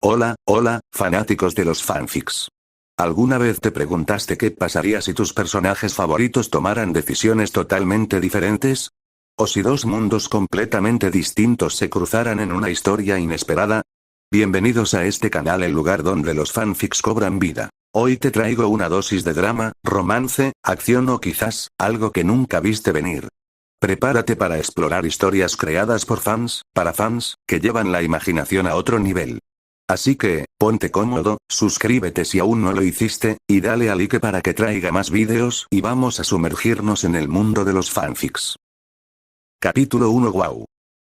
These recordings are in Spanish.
Hola, hola, fanáticos de los fanfics. ¿Alguna vez te preguntaste qué pasaría si tus personajes favoritos tomaran decisiones totalmente diferentes? ¿O si dos mundos completamente distintos se cruzaran en una historia inesperada? Bienvenidos a este canal, el lugar donde los fanfics cobran vida. Hoy te traigo una dosis de drama, romance, acción o quizás, algo que nunca viste venir. Prepárate para explorar historias creadas por fans, para fans, que llevan la imaginación a otro nivel. Así que, ponte cómodo, suscríbete si aún no lo hiciste, y dale a like para que traiga más vídeos y vamos a sumergirnos en el mundo de los fanfics. Capítulo 1. Wow.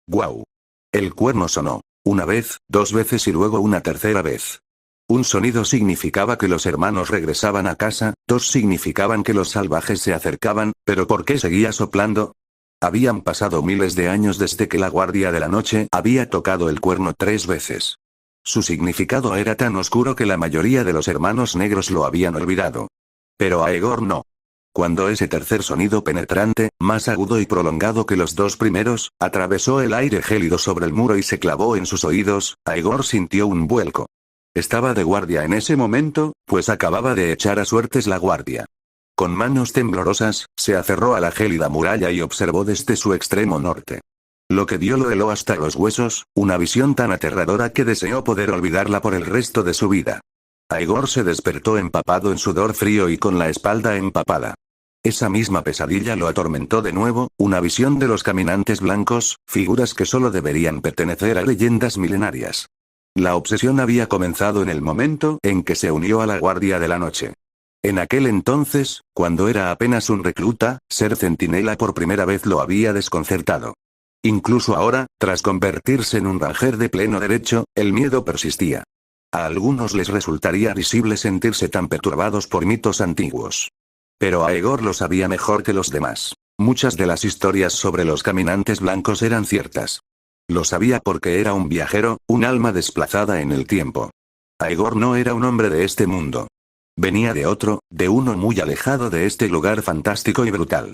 Wow. El cuerno sonó. Una vez, dos veces y luego una tercera vez. Un sonido significaba que los hermanos regresaban a casa, dos significaban que los salvajes se acercaban, pero ¿por qué seguía soplando? Habían pasado miles de años desde que la guardia de la noche había tocado el cuerno 3 veces. Su significado era tan oscuro que la mayoría de los hermanos negros lo habían olvidado. Pero Aegor no. Cuando ese tercer sonido penetrante, más agudo y prolongado que los dos primeros, atravesó el aire gélido sobre el muro y se clavó en sus oídos, Aegor sintió un vuelco. Estaba de guardia en ese momento, pues acababa de echar a suertes la guardia. Con manos temblorosas, se aferró a la gélida muralla y observó desde su extremo norte. Lo que dio lo heló hasta los huesos, una visión tan aterradora que deseó poder olvidarla por el resto de su vida. Aegor se despertó empapado en sudor frío y con la espalda empapada. Esa misma pesadilla lo atormentó de nuevo, una visión de los caminantes blancos, figuras que solo deberían pertenecer a leyendas milenarias. La obsesión había comenzado en el momento en que se unió a la Guardia de la Noche. En aquel entonces, cuando era apenas un recluta, ser centinela por primera vez lo había desconcertado. Incluso ahora, tras convertirse en un ranger de pleno derecho, el miedo persistía. A algunos les resultaría risible sentirse tan perturbados por mitos antiguos. Pero Aegor lo sabía mejor que los demás. Muchas de las historias sobre los caminantes blancos eran ciertas. Lo sabía porque era un viajero, un alma desplazada en el tiempo. Aegor no era un hombre de este mundo. Venía de otro, de uno muy alejado de este lugar fantástico y brutal.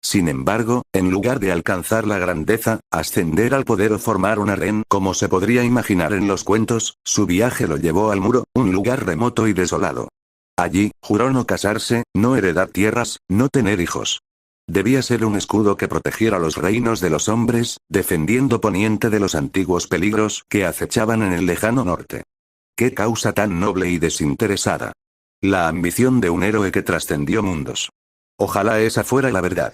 Sin embargo, en lugar de alcanzar la grandeza, ascender al poder o formar un harén como se podría imaginar en los cuentos, su viaje lo llevó al muro, un lugar remoto y desolado. Allí, juró no casarse, no heredar tierras, no tener hijos. Debía ser un escudo que protegiera los reinos de los hombres, defendiendo Poniente de los antiguos peligros que acechaban en el lejano norte. ¡Qué causa tan noble y desinteresada! La ambición de un héroe que trascendió mundos. Ojalá esa fuera la verdad.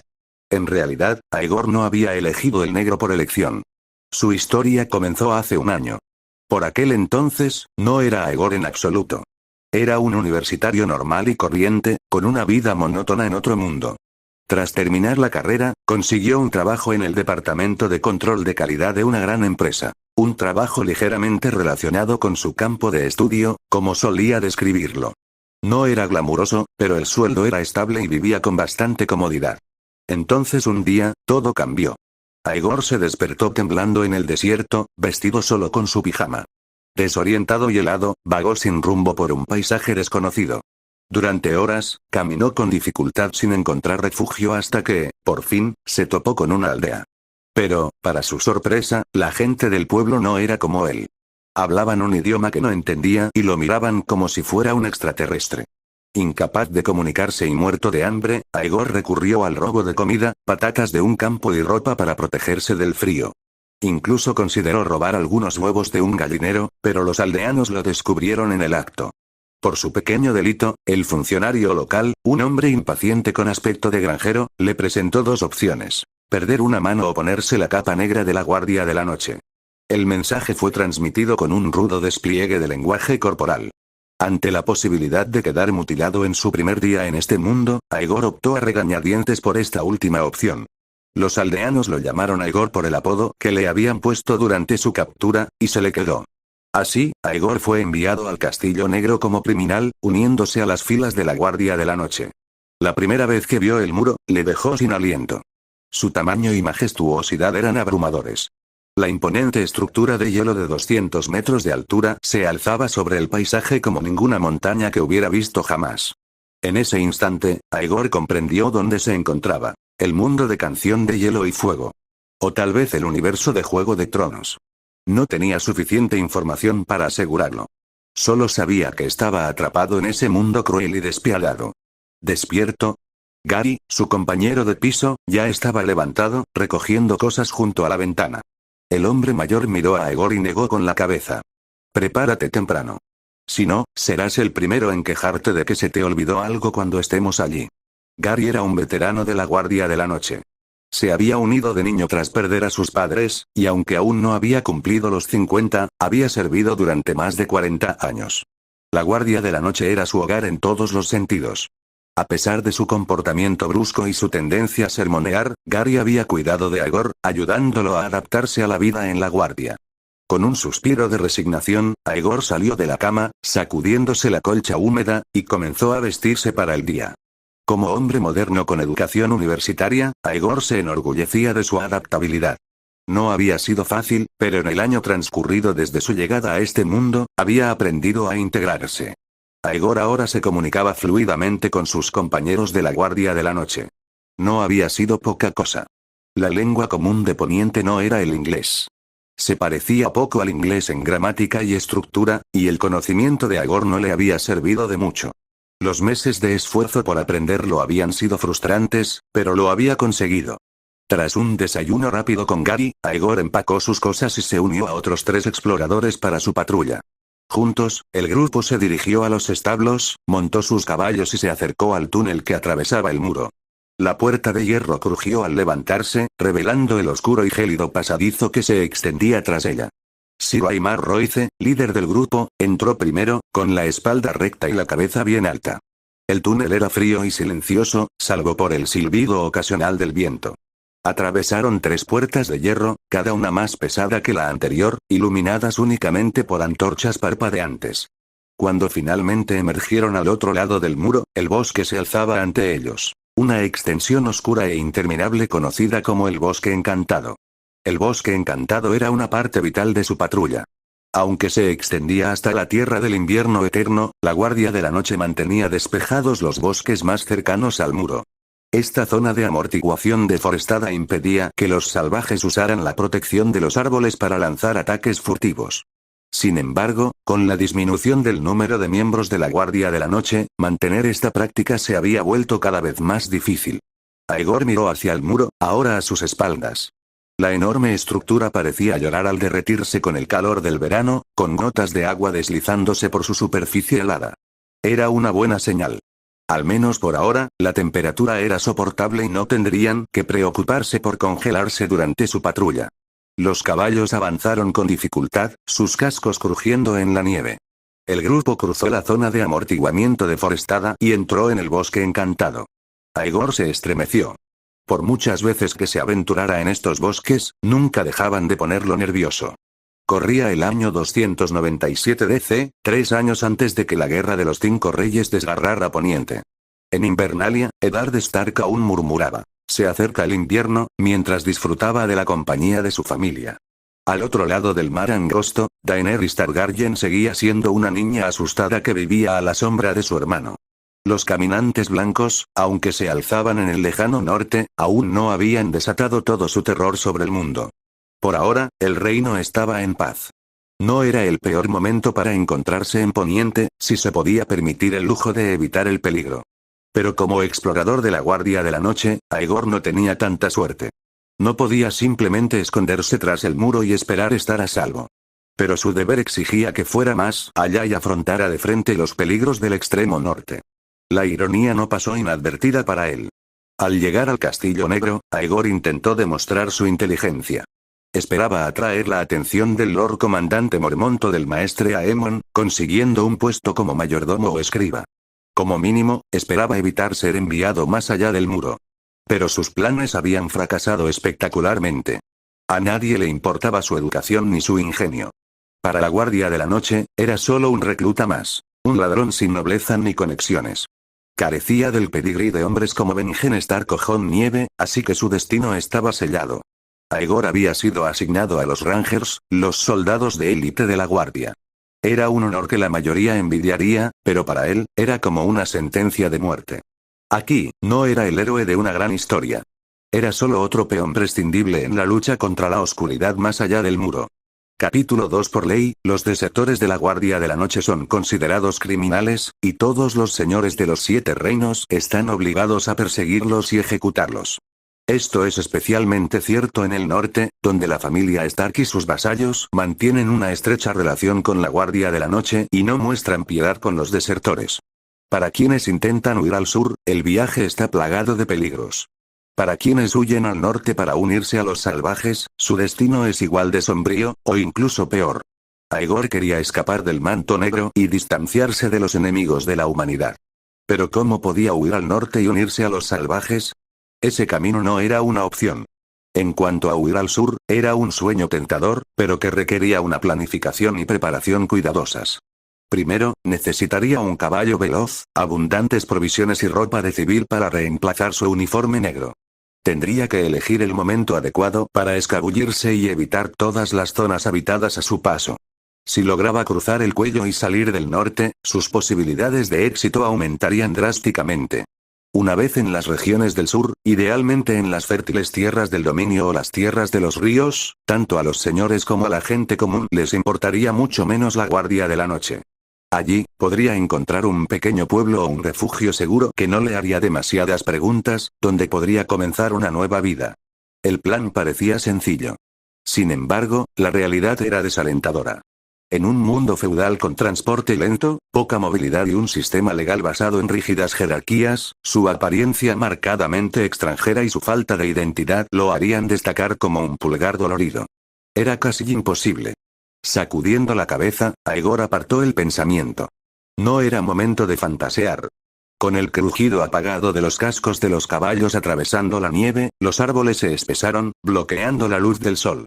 En realidad, Aegor no había elegido el negro por elección. Su historia comenzó hace un año. Por aquel entonces, no era Aegor en absoluto. Era un universitario normal y corriente, con una vida monótona en otro mundo. Tras terminar la carrera, consiguió un trabajo en el departamento de control de calidad de una gran empresa. Un trabajo ligeramente relacionado con su campo de estudio, como solía describirlo. No era glamuroso, pero el sueldo era estable y vivía con bastante comodidad. Entonces un día, todo cambió. Aegor se despertó temblando en el desierto, vestido solo con su pijama. Desorientado y helado, vagó sin rumbo por un paisaje desconocido. Durante horas, caminó con dificultad sin encontrar refugio hasta que, por fin, se topó con una aldea. Pero, para su sorpresa, la gente del pueblo no era como él. Hablaban un idioma que no entendía y lo miraban como si fuera un extraterrestre. Incapaz de comunicarse y muerto de hambre, Aegor recurrió al robo de comida, patatas de un campo y ropa para protegerse del frío. Incluso consideró robar algunos huevos de un gallinero, pero los aldeanos lo descubrieron en el acto. Por su pequeño delito, el funcionario local, un hombre impaciente con aspecto de granjero, le presentó dos opciones: perder una mano o ponerse la capa negra de la Guardia de la Noche. El mensaje fue transmitido con un rudo despliegue de lenguaje corporal. Ante la posibilidad de quedar mutilado en su primer día en este mundo, Aegor optó a regañadientes por esta última opción. Los aldeanos lo llamaron Aegor por el apodo que le habían puesto durante su captura, y se le quedó. Así, Aegor fue enviado al Castillo Negro como criminal, uniéndose a las filas de la Guardia de la Noche. La primera vez que vio el muro, le dejó sin aliento. Su tamaño y majestuosidad eran abrumadores. La imponente estructura de hielo de 200 metros de altura se alzaba sobre el paisaje como ninguna montaña que hubiera visto jamás. En ese instante, Aegor comprendió dónde se encontraba: el mundo de Canción de Hielo y Fuego. O tal vez el universo de Juego de Tronos. No tenía suficiente información para asegurarlo. Solo sabía que estaba atrapado en ese mundo cruel y despiadado. ¿Despierto? Gary, su compañero de piso, ya estaba levantado, recogiendo cosas junto a la ventana. El hombre mayor miró a Aegor y negó con la cabeza. Prepárate temprano. Si no, serás el primero en quejarte de que se te olvidó algo cuando estemos allí. Gary era un veterano de la Guardia de la Noche. Se había unido de niño tras perder a sus padres, y aunque aún no había cumplido los 50, había servido durante más de 40 años. La Guardia de la Noche era su hogar en todos los sentidos. A pesar de su comportamiento brusco y su tendencia a sermonear, Gary había cuidado de Aegor, ayudándolo a adaptarse a la vida en la Guardia. Con un suspiro de resignación, Aegor salió de la cama, sacudiéndose la colcha húmeda, y comenzó a vestirse para el día. Como hombre moderno con educación universitaria, Aegor se enorgullecía de su adaptabilidad. No había sido fácil, pero en el año transcurrido desde su llegada a este mundo, había aprendido a integrarse. Aegor ahora se comunicaba fluidamente con sus compañeros de la Guardia de la Noche. No había sido poca cosa. La lengua común de Poniente no era el inglés. Se parecía poco al inglés en gramática y estructura, y el conocimiento de Aegor no le había servido de mucho. Los meses de esfuerzo por aprenderlo habían sido frustrantes, pero lo había conseguido. Tras un desayuno rápido con Gary, Aegor empacó sus cosas y se unió a otros 3 exploradores para su patrulla. Juntos, el grupo se dirigió a los establos, montó sus caballos y se acercó al túnel que atravesaba el muro. La puerta de hierro crujió al levantarse, revelando el oscuro y gélido pasadizo que se extendía tras ella. Sir Aymar Royce, líder del grupo, entró primero, con la espalda recta y la cabeza bien alta. El túnel era frío y silencioso, salvo por el silbido ocasional del viento. Atravesaron 3 puertas de hierro, cada una más pesada que la anterior, iluminadas únicamente por antorchas parpadeantes. Cuando finalmente emergieron al otro lado del muro, el bosque se alzaba ante ellos. Una extensión oscura e interminable conocida como el Bosque Encantado. El Bosque Encantado era una parte vital de su patrulla. Aunque se extendía hasta la Tierra del Invierno Eterno, la Guardia de la Noche mantenía despejados los bosques más cercanos al muro. Esta zona de amortiguación deforestada impedía que los salvajes usaran la protección de los árboles para lanzar ataques furtivos. Sin embargo, con la disminución del número de miembros de la Guardia de la Noche, mantener esta práctica se había vuelto cada vez más difícil. Aegor miró hacia el muro, ahora a sus espaldas. La enorme estructura parecía llorar al derretirse con el calor del verano, con gotas de agua deslizándose por su superficie helada. Era una buena señal. Al menos por ahora, la temperatura era soportable y no tendrían que preocuparse por congelarse durante su patrulla. Los caballos avanzaron con dificultad, sus cascos crujiendo en la nieve. El grupo cruzó la zona de amortiguamiento deforestada y entró en el Bosque Encantado. Aegor se estremeció. Por muchas veces que se aventurara en estos bosques, nunca dejaban de ponerlo nervioso. Corría el año 297 DC, 3 años antes de que la Guerra de los 5 Reyes desgarrara Poniente. En Invernalia, Eddard Stark aún murmuraba: "Se acerca el invierno", mientras disfrutaba de la compañía de su familia. Al otro lado del mar angosto, Daenerys Targaryen seguía siendo una niña asustada que vivía a la sombra de su hermano. Los caminantes blancos, aunque se alzaban en el lejano norte, aún no habían desatado todo su terror sobre el mundo. Por ahora, el reino estaba en paz. No era el peor momento para encontrarse en Poniente, si se podía permitir el lujo de evitar el peligro. Pero como explorador de la Guardia de la Noche, Aegor no tenía tanta suerte. No podía simplemente esconderse tras el muro y esperar estar a salvo. Pero su deber exigía que fuera más allá y afrontara de frente los peligros del extremo norte. La ironía no pasó inadvertida para él. Al llegar al Castillo Negro, Aegor intentó demostrar su inteligencia. Esperaba atraer la atención del Lord Comandante Mormonto del Maestre Aemon, consiguiendo un puesto como mayordomo o escriba. Como mínimo, esperaba evitar ser enviado más allá del muro. Pero sus planes habían fracasado espectacularmente. A nadie le importaba su educación ni su ingenio. Para la Guardia de la Noche, era solo un recluta más. Un ladrón sin nobleza ni conexiones. Carecía del pedigrí de hombres como Benjen Stark o Jon Nieve, así que su destino estaba sellado. Aegor había sido asignado a los Rangers, los soldados de élite de la Guardia. Era un honor que la mayoría envidiaría, pero para él, era como una sentencia de muerte. Aquí, no era el héroe de una gran historia. Era solo otro peón prescindible en la lucha contra la oscuridad más allá del muro. Capítulo 2. Por ley, los desertores de la Guardia de la Noche son considerados criminales, y todos los señores de los 7 reinos están obligados a perseguirlos y ejecutarlos. Esto es especialmente cierto en el norte, donde la familia Stark y sus vasallos mantienen una estrecha relación con la Guardia de la Noche y no muestran piedad con los desertores. Para quienes intentan huir al sur, el viaje está plagado de peligros. Para quienes huyen al norte para unirse a los salvajes, su destino es igual de sombrío, o incluso peor. Aegor quería escapar del manto negro y distanciarse de los enemigos de la humanidad. Pero ¿cómo podía huir al norte y unirse a los salvajes? Ese camino no era una opción. En cuanto a huir al sur, era un sueño tentador, pero que requería una planificación y preparación cuidadosas. Primero, necesitaría un caballo veloz, abundantes provisiones y ropa de civil para reemplazar su uniforme negro. Tendría que elegir el momento adecuado para escabullirse y evitar todas las zonas habitadas a su paso. Si lograba cruzar el cuello y salir del norte, sus posibilidades de éxito aumentarían drásticamente. Una vez en las regiones del sur, idealmente en las fértiles tierras del dominio o las tierras de los ríos, tanto a los señores como a la gente común les importaría mucho menos la Guardia de la Noche. Allí, podría encontrar un pequeño pueblo o un refugio seguro que no le haría demasiadas preguntas, donde podría comenzar una nueva vida. El plan parecía sencillo. Sin embargo, la realidad era desalentadora. En un mundo feudal con transporte lento, poca movilidad y un sistema legal basado en rígidas jerarquías, su apariencia marcadamente extranjera y su falta de identidad lo harían destacar como un pulgar dolorido. Era casi imposible. Sacudiendo la cabeza, Aegor apartó el pensamiento. No era momento de fantasear. Con el crujido apagado de los cascos de los caballos atravesando la nieve, los árboles se espesaron, bloqueando la luz del sol.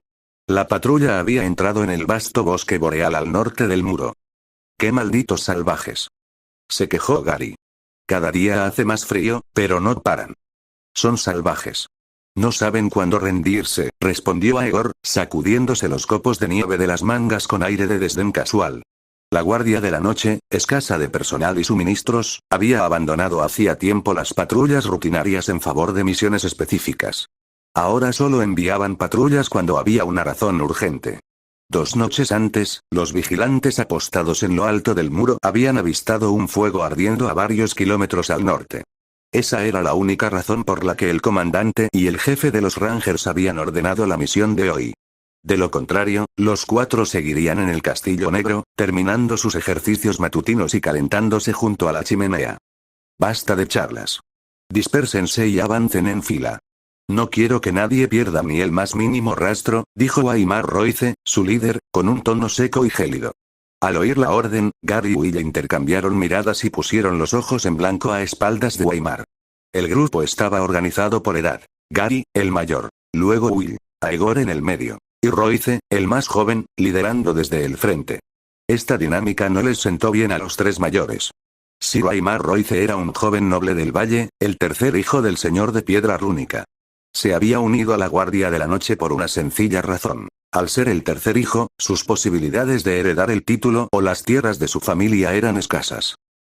La patrulla había entrado en el vasto bosque boreal al norte del muro. ¡Qué malditos salvajes! Se quejó Gary. Cada día hace más frío, pero no paran. Son salvajes. No saben cuándo rendirse, respondió Aegor, sacudiéndose los copos de nieve de las mangas con aire de desdén casual. La Guardia de la Noche, escasa de personal y suministros, había abandonado hacía tiempo las patrullas rutinarias en favor de misiones específicas. Ahora solo enviaban patrullas cuando había una razón urgente. 2 noches antes, los vigilantes apostados en lo alto del muro habían avistado un fuego ardiendo a varios kilómetros al norte. Esa era la única razón por la que el comandante y el jefe de los Rangers habían ordenado la misión de hoy. De lo contrario, los 4 seguirían en el Castillo Negro, terminando sus ejercicios matutinos y calentándose junto a la chimenea. Basta de charlas. Dispérsense y avancen en fila. No quiero que nadie pierda ni el más mínimo rastro, dijo Aymar Royce, su líder, con un tono seco y gélido. Al oír la orden, Gary y Will intercambiaron miradas y pusieron los ojos en blanco a espaldas de Aymar. El grupo estaba organizado por edad. Gary, el mayor. Luego Will. Aegor en el medio. Y Royce, el más joven, liderando desde el frente. Esta dinámica no les sentó bien a los 3 mayores. Sir Aymar Royce era un joven noble del valle, el tercer hijo del señor de piedra rúnica. Se había unido a la Guardia de la Noche por una sencilla razón. Al ser el tercer hijo, sus posibilidades de heredar el título o las tierras de su familia eran escasas.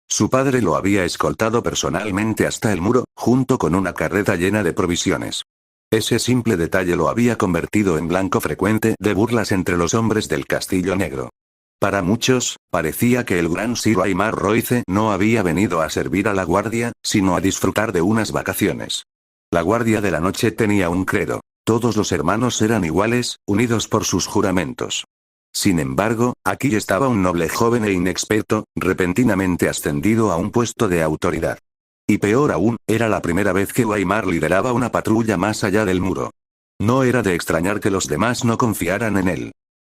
Su padre lo había escoltado personalmente hasta el muro, junto con una carreta llena de provisiones. Ese simple detalle lo había convertido en blanco frecuente de burlas entre los hombres del Castillo Negro. Para muchos, parecía que el gran Sir Aymar Royce no había venido a servir a la Guardia, sino a disfrutar de unas vacaciones. La Guardia de la Noche tenía un credo. Todos los hermanos eran iguales, unidos por sus juramentos. Sin embargo, aquí estaba un noble joven e inexperto, repentinamente ascendido a un puesto de autoridad. Y peor aún, era la primera vez que Aymar lideraba una patrulla más allá del muro. No era de extrañar que los demás no confiaran en él.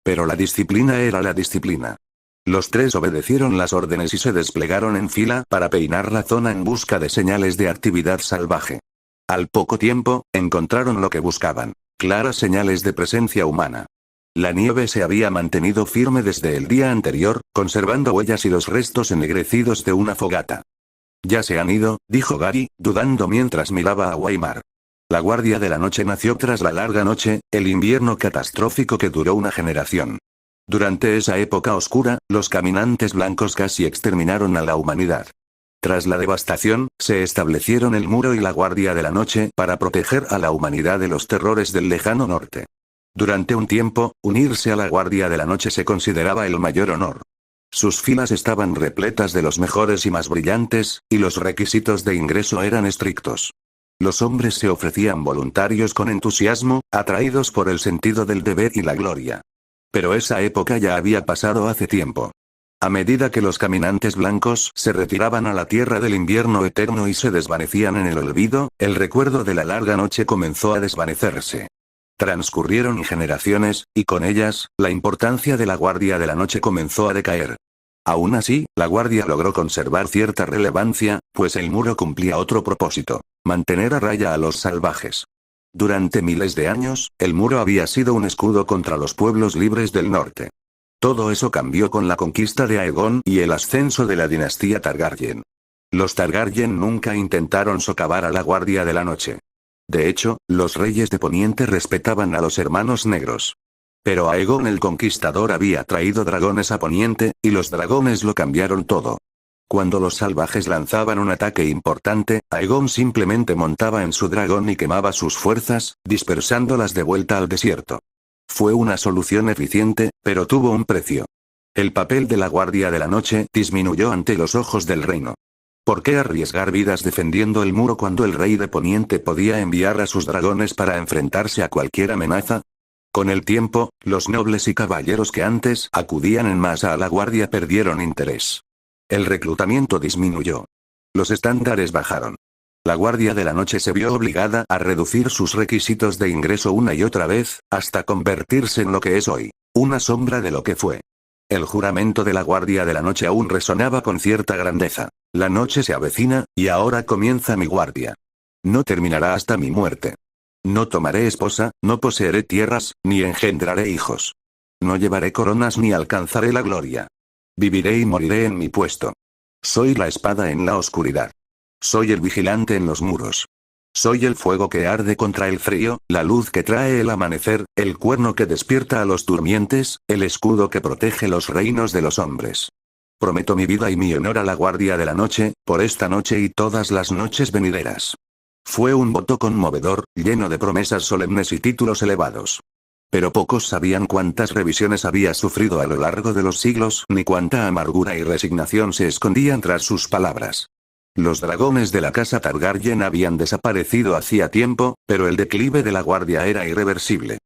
Pero la disciplina era la disciplina. Los 3 obedecieron las órdenes y se desplegaron en fila para peinar la zona en busca de señales de actividad salvaje. Al poco tiempo, encontraron lo que buscaban, claras señales de presencia humana. La nieve se había mantenido firme desde el día anterior, conservando huellas y los restos ennegrecidos de una fogata. Ya se han ido, dijo Gary, dudando mientras miraba a Aymar. La Guardia de la Noche nació tras la larga noche, el invierno catastrófico que duró una generación. Durante esa época oscura, los caminantes blancos casi exterminaron a la humanidad. Tras la devastación, se establecieron el muro y la Guardia de la Noche para proteger a la humanidad de los terrores del lejano norte. Durante un tiempo, unirse a la Guardia de la Noche se consideraba el mayor honor. Sus filas estaban repletas de los mejores y más brillantes, y los requisitos de ingreso eran estrictos. Los hombres se ofrecían voluntarios con entusiasmo, atraídos por el sentido del deber y la gloria. Pero esa época ya había pasado hace tiempo. A medida que los caminantes blancos se retiraban a la tierra del invierno eterno y se desvanecían en el olvido, el recuerdo de la larga noche comenzó a desvanecerse. Transcurrieron generaciones, y con ellas, la importancia de la Guardia de la Noche comenzó a decaer. Aún así, la Guardia logró conservar cierta relevancia, pues el muro cumplía otro propósito: mantener a raya a los salvajes. Durante miles de años, el muro había sido un escudo contra los pueblos libres del norte. Todo eso cambió con la conquista de Aegon y el ascenso de la dinastía Targaryen. Los Targaryen nunca intentaron socavar a la Guardia de la Noche. De hecho, los reyes de Poniente respetaban a los hermanos negros. Pero Aegon el Conquistador había traído dragones a Poniente, y los dragones lo cambiaron todo. Cuando los salvajes lanzaban un ataque importante, Aegon simplemente montaba en su dragón y quemaba sus fuerzas, dispersándolas de vuelta al desierto. Fue una solución eficiente, pero tuvo un precio. El papel de la Guardia de la Noche disminuyó ante los ojos del reino. ¿Por qué arriesgar vidas defendiendo el muro cuando el rey de Poniente podía enviar a sus dragones para enfrentarse a cualquier amenaza? Con el tiempo, los nobles y caballeros que antes acudían en masa a la Guardia perdieron interés. El reclutamiento disminuyó. Los estándares bajaron. La Guardia de la Noche se vio obligada a reducir sus requisitos de ingreso una y otra vez, hasta convertirse en lo que es hoy, una sombra de lo que fue. El juramento de la Guardia de la Noche aún resonaba con cierta grandeza. La noche se avecina, y ahora comienza mi guardia. No terminará hasta mi muerte. No tomaré esposa, no poseeré tierras, ni engendraré hijos. No llevaré coronas ni alcanzaré la gloria. Viviré y moriré en mi puesto. Soy la espada en la oscuridad. Soy el vigilante en los muros. Soy el fuego que arde contra el frío, la luz que trae el amanecer, el cuerno que despierta a los durmientes, el escudo que protege los reinos de los hombres. Prometo mi vida y mi honor a la Guardia de la Noche, por esta noche y todas las noches venideras. Fue un voto conmovedor, lleno de promesas solemnes y títulos elevados. Pero pocos sabían cuántas revisiones había sufrido a lo largo de los siglos, ni cuánta amargura y resignación se escondían tras sus palabras. Los dragones de la casa Targaryen habían desaparecido hacía tiempo, pero el declive de la Guardia era irreversible.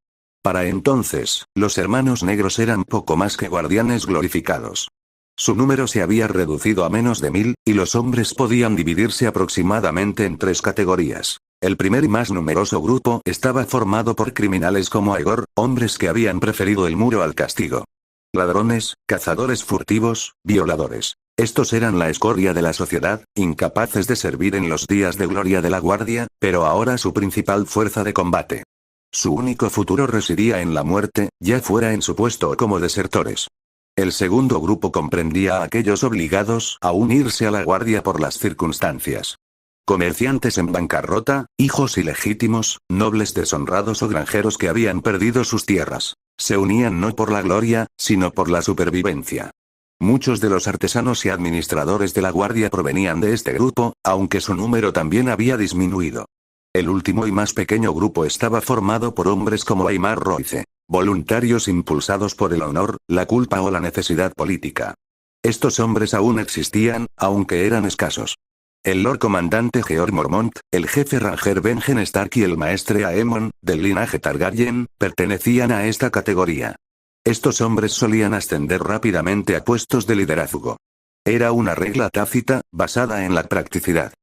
Para entonces, los hermanos negros eran poco más que guardianes glorificados. Su número se había reducido a menos de 1000, y los hombres podían dividirse aproximadamente en 3 categorías. El primer y más numeroso grupo estaba formado por criminales como Aegor, hombres que habían preferido el muro al castigo. Ladrones, cazadores furtivos, violadores. Estos eran la escoria de la sociedad, incapaces de servir en los días de gloria de la Guardia, pero ahora su principal fuerza de combate. Su único futuro residía en la muerte, ya fuera en su puesto o como desertores. El segundo grupo comprendía a aquellos obligados a unirse a la Guardia por las circunstancias. Comerciantes en bancarrota, hijos ilegítimos, nobles deshonrados o granjeros que habían perdido sus tierras. Se unían no por la gloria, sino por la supervivencia. Muchos de los artesanos y administradores de la Guardia provenían de este grupo, aunque su número también había disminuido. El último y más pequeño grupo estaba formado por hombres como Aymar Royce, voluntarios impulsados por el honor, la culpa o la necesidad política. Estos hombres aún existían, aunque eran escasos. El Lord Comandante Georg Mormont, el jefe Ranger Benjen Stark y el maestre Aemon, del linaje Targaryen, pertenecían a esta categoría. Estos hombres solían ascender rápidamente a puestos de liderazgo. Era una regla tácita, basada en la practicidad.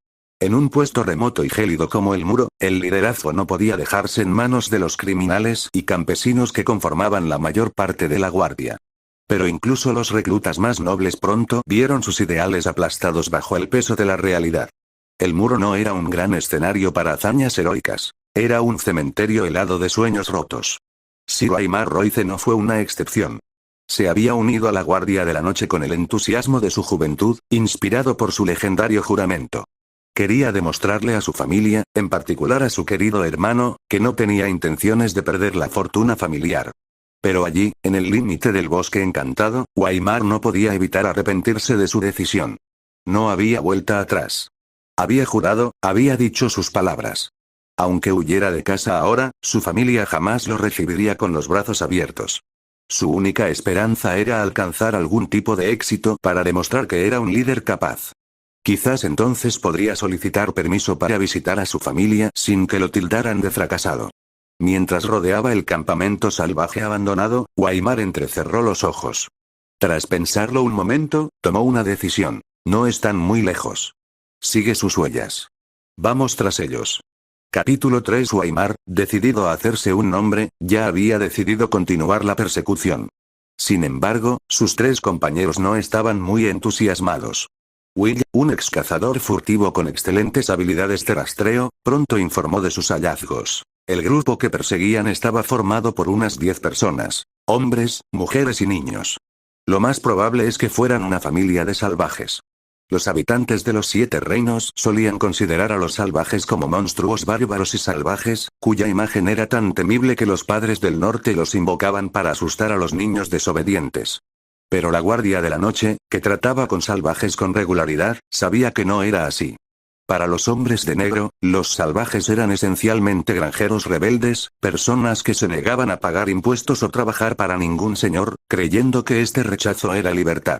En un puesto remoto y gélido como el muro, el liderazgo no podía dejarse en manos de los criminales y campesinos que conformaban la mayor parte de la Guardia. Pero incluso los reclutas más nobles pronto vieron sus ideales aplastados bajo el peso de la realidad. El muro no era un gran escenario para hazañas heroicas. Era un cementerio helado de sueños rotos. Sir Aymar Royce no fue una excepción. Se había unido a la Guardia de la Noche con el entusiasmo de su juventud, inspirado por su legendario juramento. Quería demostrarle a su familia, en particular a su querido hermano, que no tenía intenciones de perder la fortuna familiar. Pero allí, en el límite del bosque encantado, Aymar no podía evitar arrepentirse de su decisión. No había vuelta atrás. Había jurado, había dicho sus palabras. Aunque huyera de casa ahora, su familia jamás lo recibiría con los brazos abiertos. Su única esperanza era alcanzar algún tipo de éxito para demostrar que era un líder capaz. Quizás entonces podría solicitar permiso para visitar a su familia sin que lo tildaran de fracasado. Mientras rodeaba el campamento salvaje abandonado, Guaymar entrecerró los ojos. Tras pensarlo un momento, tomó una decisión. No están muy lejos. Sigue sus huellas. Vamos tras ellos. Capítulo 3. Guaymar, decidido a hacerse un nombre, ya había decidido continuar la persecución. Sin embargo, sus 3 compañeros no estaban muy entusiasmados. Will, un ex cazador furtivo con excelentes habilidades de rastreo, pronto informó de sus hallazgos. El grupo que perseguían estaba formado por unas 10 personas, hombres, mujeres y niños. Lo más probable es que fueran una familia de salvajes. Los habitantes de los 7 reinos solían considerar a los salvajes como monstruos bárbaros y salvajes, cuya imagen era tan temible que los padres del norte los invocaban para asustar a los niños desobedientes. Pero la Guardia de la Noche, que trataba con salvajes con regularidad, sabía que no era así. Para los hombres de negro, los salvajes eran esencialmente granjeros rebeldes, personas que se negaban a pagar impuestos o trabajar para ningún señor, creyendo que este rechazo era libertad.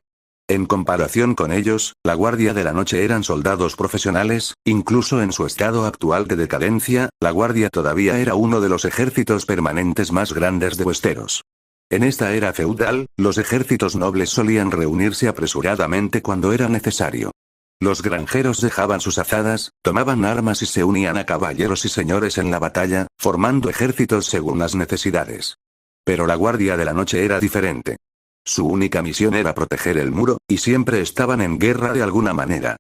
En comparación con ellos, la Guardia de la Noche eran soldados profesionales, incluso en su estado actual de decadencia, la Guardia todavía era uno de los ejércitos permanentes más grandes de Westeros. En esta era feudal, los ejércitos nobles solían reunirse apresuradamente cuando era necesario. Los granjeros dejaban sus azadas, tomaban armas y se unían a caballeros y señores en la batalla, formando ejércitos según las necesidades. Pero la Guardia de la Noche era diferente. Su única misión era proteger el muro, y siempre estaban en guerra de alguna manera.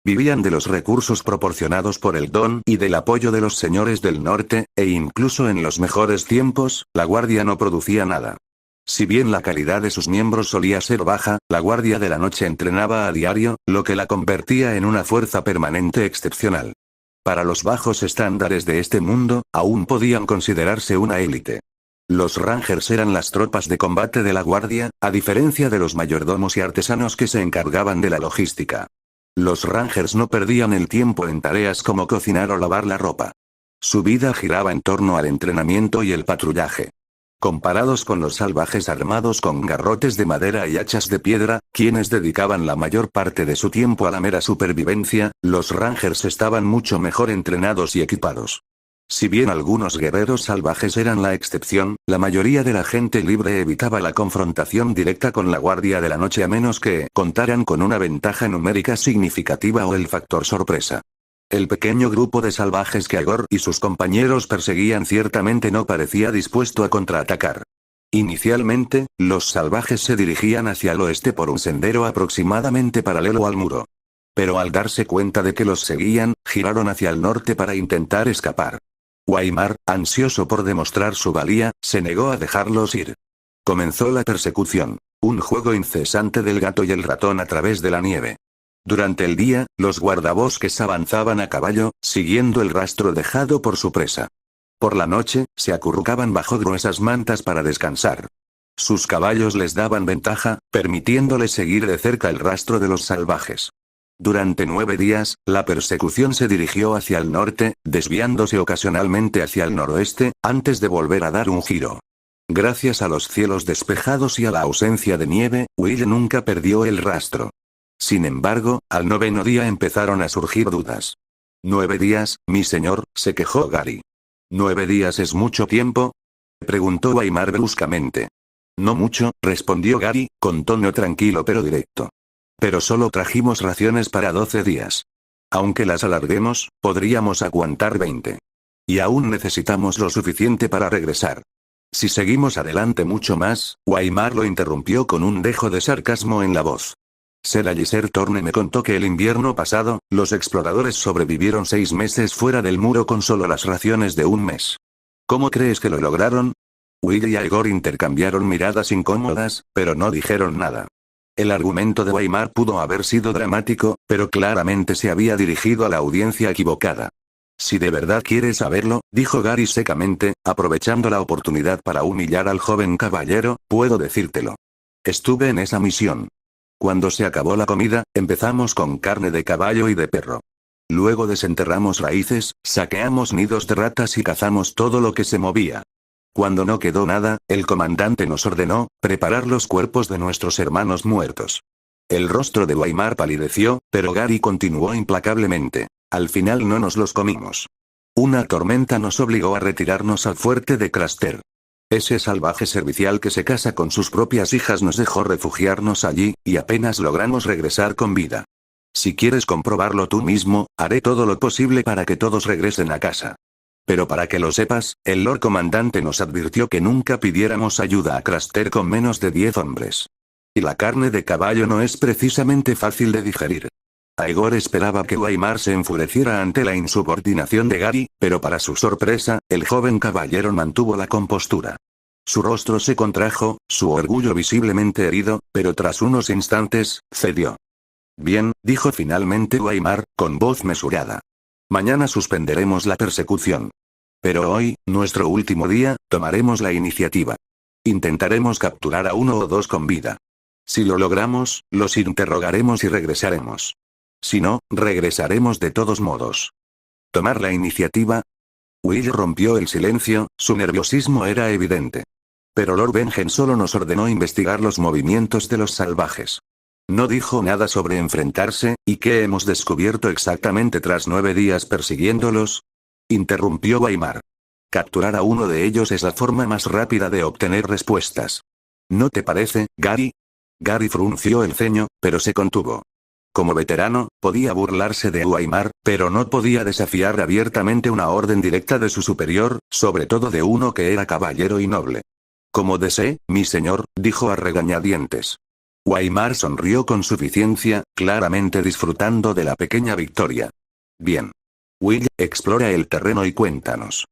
Vivían de los recursos proporcionados por el Don y del apoyo de los señores del norte, e incluso en los mejores tiempos, la Guardia no producía nada. Si bien la calidad de sus miembros solía ser baja, la Guardia de la Noche entrenaba a diario, lo que la convertía en una fuerza permanente excepcional. Para los bajos estándares de este mundo, aún podían considerarse una élite. Los Rangers eran las tropas de combate de la Guardia, a diferencia de los mayordomos y artesanos que se encargaban de la logística. Los Rangers no perdían el tiempo en tareas como cocinar o lavar la ropa. Su vida giraba en torno al entrenamiento y el patrullaje. Comparados con los salvajes armados con garrotes de madera y hachas de piedra, quienes dedicaban la mayor parte de su tiempo a la mera supervivencia, los Rangers estaban mucho mejor entrenados y equipados. Si bien algunos guerreros salvajes eran la excepción, la mayoría de la gente libre evitaba la confrontación directa con la Guardia de la Noche a menos que contaran con una ventaja numérica significativa o el factor sorpresa. El pequeño grupo de salvajes que Agor y sus compañeros perseguían ciertamente no parecía dispuesto a contraatacar. Inicialmente, los salvajes se dirigían hacia el oeste por un sendero aproximadamente paralelo al muro. Pero al darse cuenta de que los seguían, giraron hacia el norte para intentar escapar. Guaymar, ansioso por demostrar su valía, se negó a dejarlos ir. Comenzó la persecución, un juego incesante del gato y el ratón a través de la nieve. Durante el día, los guardabosques avanzaban a caballo, siguiendo el rastro dejado por su presa. Por la noche, se acurrucaban bajo gruesas mantas para descansar. Sus caballos les daban ventaja, permitiéndoles seguir de cerca el rastro de los salvajes. Durante 9 días, la persecución se dirigió hacia el norte, desviándose ocasionalmente hacia el noroeste, antes de volver a dar un giro. Gracias a los cielos despejados y a la ausencia de nieve, Will nunca perdió el rastro. Sin embargo, al 9º día empezaron a surgir dudas. 9 días, mi señor, se quejó Gary. ¿9 días es mucho tiempo? Preguntó Guaymar bruscamente. No mucho, respondió Gary, con tono tranquilo pero directo. Pero solo trajimos raciones para 12 días. Aunque las alarguemos, podríamos aguantar 20. Y aún necesitamos lo suficiente para regresar. Si seguimos adelante mucho más, Guaymar lo interrumpió con un dejo de sarcasmo en la voz. Ser Alistair Thorne me contó que el invierno pasado, los exploradores sobrevivieron 6 meses fuera del muro con solo las raciones de un mes. ¿Cómo crees que lo lograron? Will y Aegor intercambiaron miradas incómodas, pero no dijeron nada. El argumento de Guaymar pudo haber sido dramático, pero claramente se había dirigido a la audiencia equivocada. Si de verdad quieres saberlo, dijo Gary secamente, aprovechando la oportunidad para humillar al joven caballero, puedo decírtelo. Estuve en esa misión. Cuando se acabó la comida, empezamos con carne de caballo y de perro. Luego desenterramos raíces, saqueamos nidos de ratas y cazamos todo lo que se movía. Cuando no quedó nada, el comandante nos ordenó preparar los cuerpos de nuestros hermanos muertos. El rostro de Guaymar palideció, pero Gary continuó implacablemente. Al final no nos los comimos. Una tormenta nos obligó a retirarnos al fuerte de Craster. Ese salvaje servicial que se casa con sus propias hijas nos dejó refugiarnos allí, y apenas logramos regresar con vida. Si quieres comprobarlo tú mismo, haré todo lo posible para que todos regresen a casa. Pero para que lo sepas, el Lord Comandante nos advirtió que nunca pidiéramos ayuda a Craster con menos de 10 hombres. Y la carne de caballo no es precisamente fácil de digerir. Aegor esperaba que Guaymar se enfureciera ante la insubordinación de Gary, pero para su sorpresa, el joven caballero mantuvo la compostura. Su rostro se contrajo, su orgullo visiblemente herido, pero tras unos instantes, cedió. Bien, dijo finalmente Guaymar, con voz mesurada. Mañana suspenderemos la persecución. Pero hoy, nuestro último día, tomaremos la iniciativa. Intentaremos capturar a 1 o 2 con vida. Si lo logramos, los interrogaremos y regresaremos. Si no, regresaremos de todos modos. ¿Tomar la iniciativa? Will rompió el silencio, su nerviosismo era evidente. Pero Lord Benjen solo nos ordenó investigar los movimientos de los salvajes. No dijo nada sobre enfrentarse, ¿y qué hemos descubierto exactamente tras 9 días persiguiéndolos? Interrumpió Guaymar. Capturar a uno de ellos es la forma más rápida de obtener respuestas. ¿No te parece, Gary? Gary frunció el ceño, pero se contuvo. Como veterano, podía burlarse de Guaymar, pero no podía desafiar abiertamente una orden directa de su superior, sobre todo de uno que era caballero y noble. Como desee, mi señor, dijo a regañadientes. Guaymar sonrió con suficiencia, claramente disfrutando de la pequeña victoria. Bien. Will, explora el terreno y cuéntanos.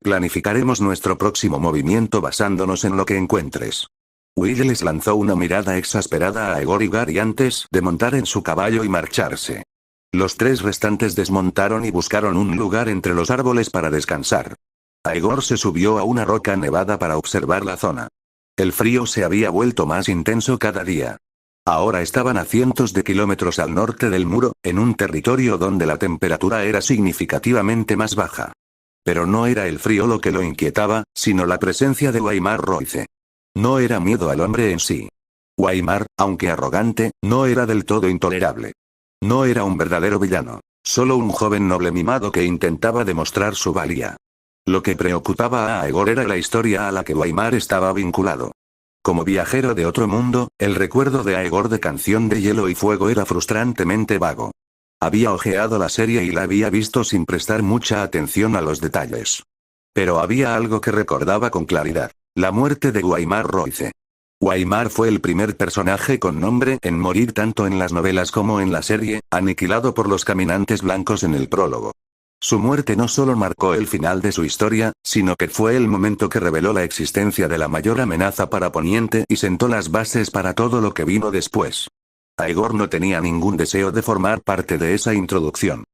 Planificaremos nuestro próximo movimiento basándonos en lo que encuentres. Will les lanzó una mirada exasperada a Aegor y Gary antes de montar en su caballo y marcharse. Los 3 restantes desmontaron y buscaron un lugar entre los árboles para descansar. Aegor se subió a una roca nevada para observar la zona. El frío se había vuelto más intenso cada día. Ahora estaban a cientos de kilómetros al norte del muro, en un territorio donde la temperatura era significativamente más baja. Pero no era el frío lo que lo inquietaba, sino la presencia de Guaymar Royce. No era miedo al hombre en sí. Guaymar, aunque arrogante, no era del todo intolerable. No era un verdadero villano, solo un joven noble mimado que intentaba demostrar su valía. Lo que preocupaba a Aegor era la historia a la que Guaymar estaba vinculado. Como viajero de otro mundo, el recuerdo de Aegor de Canción de Hielo y Fuego era frustrantemente vago. Había ojeado la serie y la había visto sin prestar mucha atención a los detalles. Pero había algo que recordaba con claridad: la muerte de Guaymar Royce. Guaymar fue el primer personaje con nombre en morir tanto en las novelas como en la serie, aniquilado por los caminantes blancos en el prólogo. Su muerte no solo marcó el final de su historia, sino que fue el momento que reveló la existencia de la mayor amenaza para Poniente y sentó las bases para todo lo que vino después. Aegor no tenía ningún deseo de formar parte de esa introducción.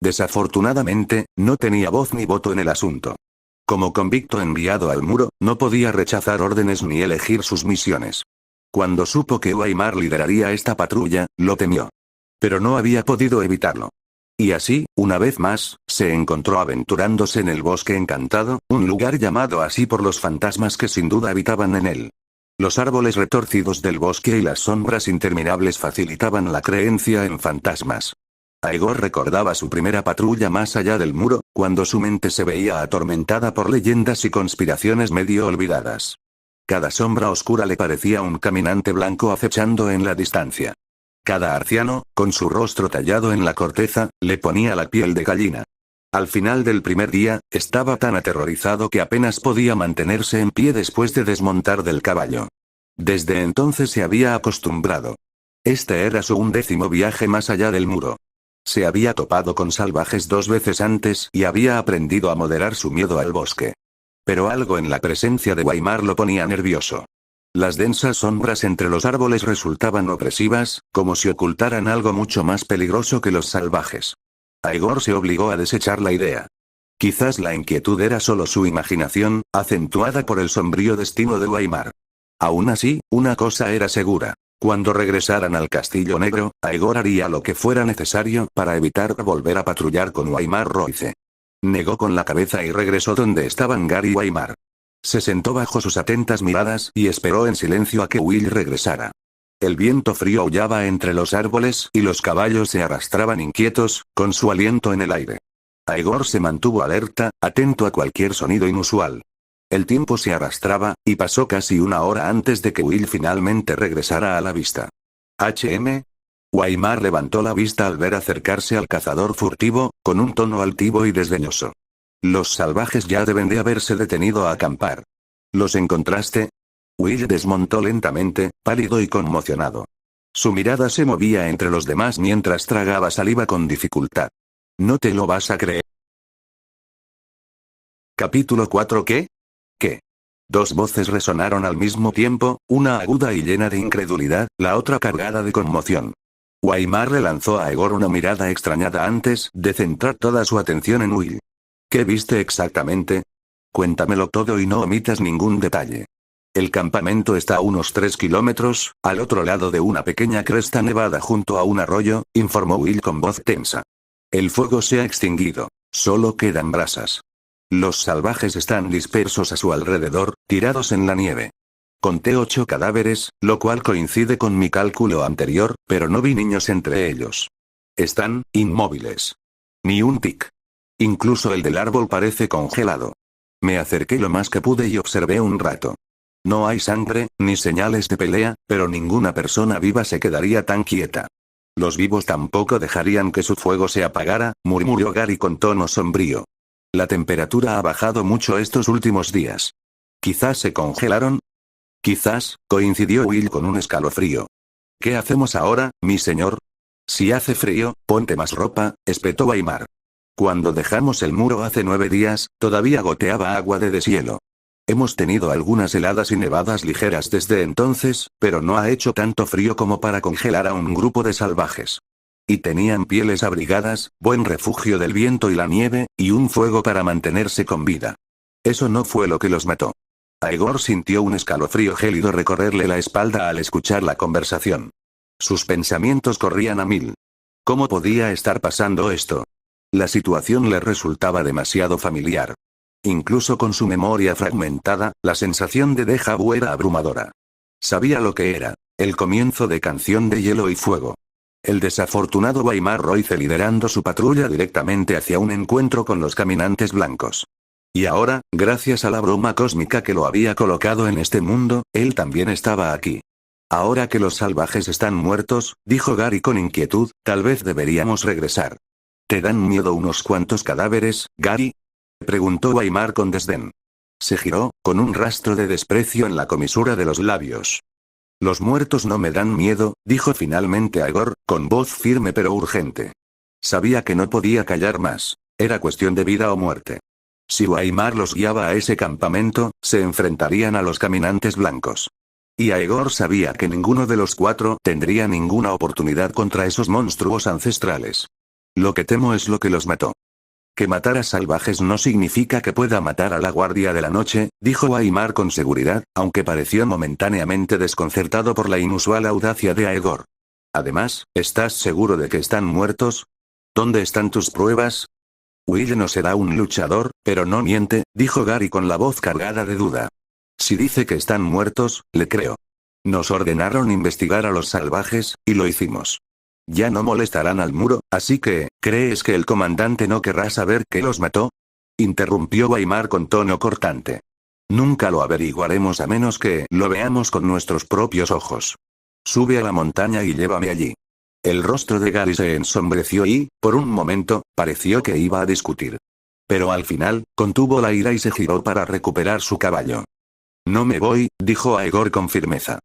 Desafortunadamente, no tenía voz ni voto en el asunto. Como convicto enviado al muro, no podía rechazar órdenes ni elegir sus misiones. Cuando supo que Guaymar lideraría esta patrulla, lo temió. Pero no había podido evitarlo. Y así, una vez más, se encontró aventurándose en el Bosque Encantado, un lugar llamado así por los fantasmas que sin duda habitaban en él. Los árboles retorcidos del bosque y las sombras interminables facilitaban la creencia en fantasmas. Aegor recordaba su primera patrulla más allá del muro, cuando su mente se veía atormentada por leyendas y conspiraciones medio olvidadas. Cada sombra oscura le parecía un caminante blanco acechando en la distancia. Cada arciano, con su rostro tallado en la corteza, le ponía la piel de gallina. Al final del primer día, estaba tan aterrorizado que apenas podía mantenerse en pie después de desmontar del caballo. Desde entonces se había acostumbrado. Este era su 11º viaje más allá del muro. Se había topado con salvajes 2 veces antes y había aprendido a moderar su miedo al bosque. Pero algo en la presencia de Guaymar lo ponía nervioso. Las densas sombras entre los árboles resultaban opresivas, como si ocultaran algo mucho más peligroso que los salvajes. Aegor se obligó a desechar la idea. Quizás la inquietud era solo su imaginación, acentuada por el sombrío destino de Guaymar. Aún así, una cosa era segura. Cuando regresaran al Castillo Negro, Aegor haría lo que fuera necesario para evitar volver a patrullar con Waymar Royce. Negó con la cabeza y regresó donde estaban Gary y Waymar. Se sentó bajo sus atentas miradas y esperó en silencio a que Will regresara. El viento frío aullaba entre los árboles y los caballos se arrastraban inquietos, con su aliento en el aire. Aegor se mantuvo alerta, atento a cualquier sonido inusual. El tiempo se arrastraba, y pasó casi una hora antes de que Will finalmente regresara a la vista. Waymar levantó la vista al ver acercarse al cazador furtivo, con un tono altivo y desdeñoso. Los salvajes ya deben de haberse detenido a acampar. ¿Los encontraste? Will desmontó lentamente, pálido y conmocionado. Su mirada se movía entre los demás mientras tragaba saliva con dificultad. ¿No te lo vas a creer? Capítulo 4. ¿Qué? ¿Qué? Dos voces resonaron al mismo tiempo, una aguda y llena de incredulidad, la otra cargada de conmoción. Waymar le lanzó a Aegor una mirada extrañada antes de centrar toda su atención en Will. ¿Qué viste exactamente? Cuéntamelo todo y no omitas ningún detalle. El campamento está a unos 3 kilómetros, al otro lado de una pequeña cresta nevada junto a un arroyo, informó Will con voz tensa. El fuego se ha extinguido. Solo quedan brasas. Los salvajes están dispersos a su alrededor, tirados en la nieve. Conté 8 cadáveres, lo cual coincide con mi cálculo anterior, pero no vi niños entre ellos. Están inmóviles. Ni un tic. Incluso el del árbol parece congelado. Me acerqué lo más que pude y observé un rato. No hay sangre, ni señales de pelea, pero ninguna persona viva se quedaría tan quieta. Los vivos tampoco dejarían que su fuego se apagara, murmuró Gary con tono sombrío. La temperatura ha bajado mucho estos últimos días. ¿Quizás se congelaron? Quizás, coincidió Will con un escalofrío. ¿Qué hacemos ahora, mi señor? Si hace frío, ponte más ropa, espetó Waymar. Cuando dejamos el muro hace 9 días, todavía goteaba agua de deshielo. Hemos tenido algunas heladas y nevadas ligeras desde entonces, pero no ha hecho tanto frío como para congelar a un grupo de salvajes. Y tenían pieles abrigadas, buen refugio del viento y la nieve, y un fuego para mantenerse con vida. Eso no fue lo que los mató. Aegor sintió un escalofrío gélido recorrerle la espalda al escuchar la conversación. Sus pensamientos corrían a 1000. ¿Cómo podía estar pasando esto? La situación le resultaba demasiado familiar. Incluso con su memoria fragmentada, la sensación de déjà vu era abrumadora. Sabía lo que era, el comienzo de Canción de Hielo y Fuego. El desafortunado Waymar Royce liderando su patrulla directamente hacia un encuentro con los caminantes blancos. Y ahora, gracias a la bruma cósmica que lo había colocado en este mundo, él también estaba aquí. Ahora que los salvajes están muertos, dijo Gary con inquietud, tal vez deberíamos regresar. ¿Te dan miedo unos cuantos cadáveres, Gary? Preguntó Waymar con desdén. Se giró, con un rastro de desprecio en la comisura de los labios. Los muertos no me dan miedo, dijo finalmente Aegor, con voz firme pero urgente. Sabía que no podía callar más. Era cuestión de vida o muerte. Si Waymar los guiaba a ese campamento, se enfrentarían a los caminantes blancos. Y Aegor sabía que ninguno de los 4 tendría ninguna oportunidad contra esos monstruos ancestrales. Lo que temo es lo que los mató. Que matar a salvajes no significa que pueda matar a la guardia de la noche, dijo Waymar con seguridad, aunque pareció momentáneamente desconcertado por la inusual audacia de Aegor. Además, ¿estás seguro de que están muertos? ¿Dónde están tus pruebas? Will no será un luchador, pero no miente, dijo Gary con la voz cargada de duda. Si dice que están muertos, le creo. Nos ordenaron investigar a los salvajes, y lo hicimos. Ya no molestarán al muro, así que, ¿crees que el comandante no querrá saber qué los mató? Interrumpió Waymar con tono cortante. Nunca lo averiguaremos a menos que lo veamos con nuestros propios ojos. Sube a la montaña y llévame allí. El rostro de Gary se ensombreció y, por un momento, pareció que iba a discutir. Pero al final, contuvo la ira y se giró para recuperar su caballo. No me voy, dijo Aegor con firmeza.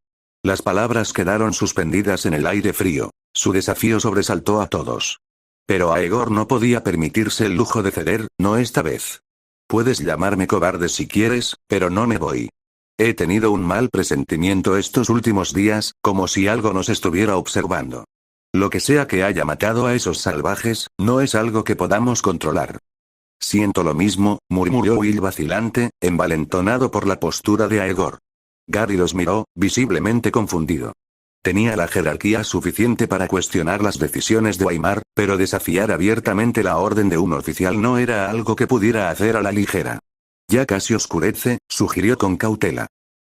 Las palabras quedaron suspendidas en el aire frío. Su desafío sobresaltó a todos. Pero Aegor no podía permitirse el lujo de ceder, no esta vez. Puedes llamarme cobarde si quieres, pero no me voy. He tenido un mal presentimiento estos últimos días, como si algo nos estuviera observando. Lo que sea que haya matado a esos salvajes, no es algo que podamos controlar. Siento lo mismo, murmuró Will vacilante, envalentonado por la postura de Aegor. Gary los miró, visiblemente confundido. Tenía la jerarquía suficiente para cuestionar las decisiones de Aimar, pero desafiar abiertamente la orden de un oficial no era algo que pudiera hacer a la ligera. Ya casi oscurece, sugirió con cautela.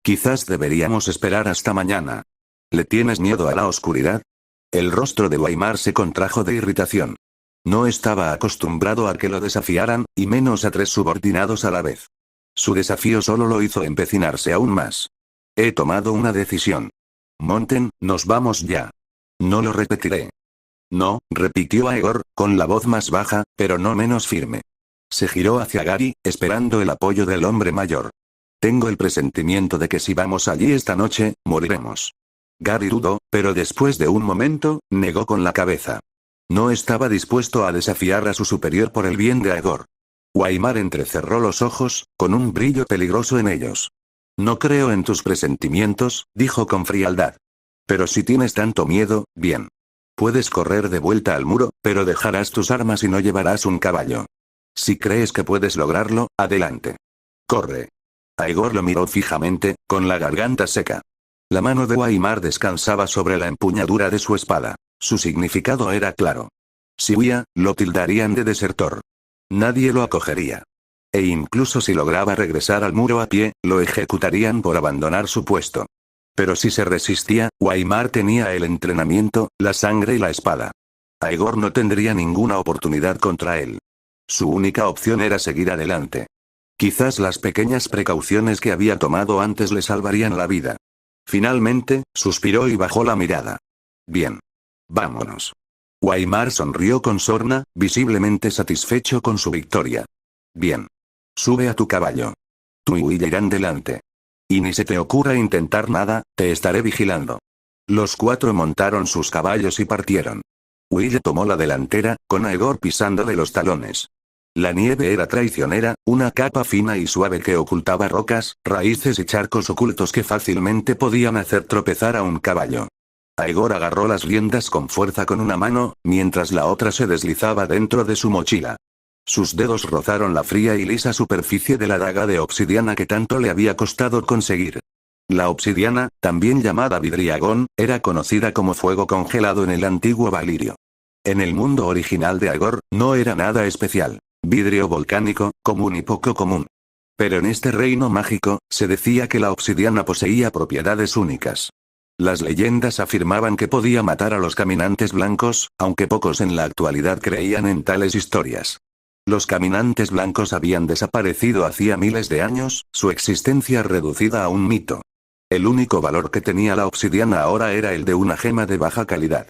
Quizás deberíamos esperar hasta mañana. ¿Le tienes miedo a la oscuridad? El rostro de Aimar se contrajo de irritación. No estaba acostumbrado a que lo desafiaran, y menos a 3 subordinados a la vez. Su desafío solo lo hizo empecinarse aún más. He tomado una decisión. Monten, nos vamos ya. No lo repetiré. No, repitió Aegor, con la voz más baja, pero no menos firme. Se giró hacia Gary, esperando el apoyo del hombre mayor. Tengo el presentimiento de que si vamos allí esta noche, moriremos. Gary dudó, pero después de un momento, negó con la cabeza. No estaba dispuesto a desafiar a su superior por el bien de Aegor. Aimar entrecerró los ojos, con un brillo peligroso en ellos. No creo en tus presentimientos, dijo con frialdad. Pero si tienes tanto miedo, bien. Puedes correr de vuelta al muro, pero dejarás tus armas y no llevarás un caballo. Si crees que puedes lograrlo, adelante. Corre. Aegor lo miró fijamente, con la garganta seca. La mano de Aimar descansaba sobre la empuñadura de su espada. Su significado era claro. Si huía, lo tildarían de desertor. Nadie lo acogería. E incluso si lograba regresar al muro a pie, lo ejecutarían por abandonar su puesto. Pero si se resistía, Aimar tenía el entrenamiento, la sangre y la espada. Aegor no tendría ninguna oportunidad contra él. Su única opción era seguir adelante. Quizás las pequeñas precauciones que había tomado antes le salvarían la vida. Finalmente, suspiró y bajó la mirada. Bien. Vámonos. Aimar sonrió con sorna, visiblemente satisfecho con su victoria. Bien. Sube a tu caballo. Tú y Will irán delante. Y ni se te ocurra intentar nada, te estaré vigilando. Los 4 montaron sus caballos y partieron. Will tomó la delantera, con Aegor pisándole los talones. La nieve era traicionera, una capa fina y suave que ocultaba rocas, raíces y charcos ocultos que fácilmente podían hacer tropezar a un caballo. Aegor agarró las riendas con fuerza con una mano, mientras la otra se deslizaba dentro de su mochila. Sus dedos rozaron la fría y lisa superficie de la daga de obsidiana que tanto le había costado conseguir. La obsidiana, también llamada vidriagón, era conocida como fuego congelado en el antiguo Valirio. En el mundo original de Aegor, no era nada especial. Vidrio volcánico, común y poco común. Pero en este reino mágico, se decía que la obsidiana poseía propiedades únicas. Las leyendas afirmaban que podía matar a los caminantes blancos, aunque pocos en la actualidad creían en tales historias. Los caminantes blancos habían desaparecido hacía miles de años, su existencia reducida a un mito. El único valor que tenía la obsidiana ahora era el de una gema de baja calidad.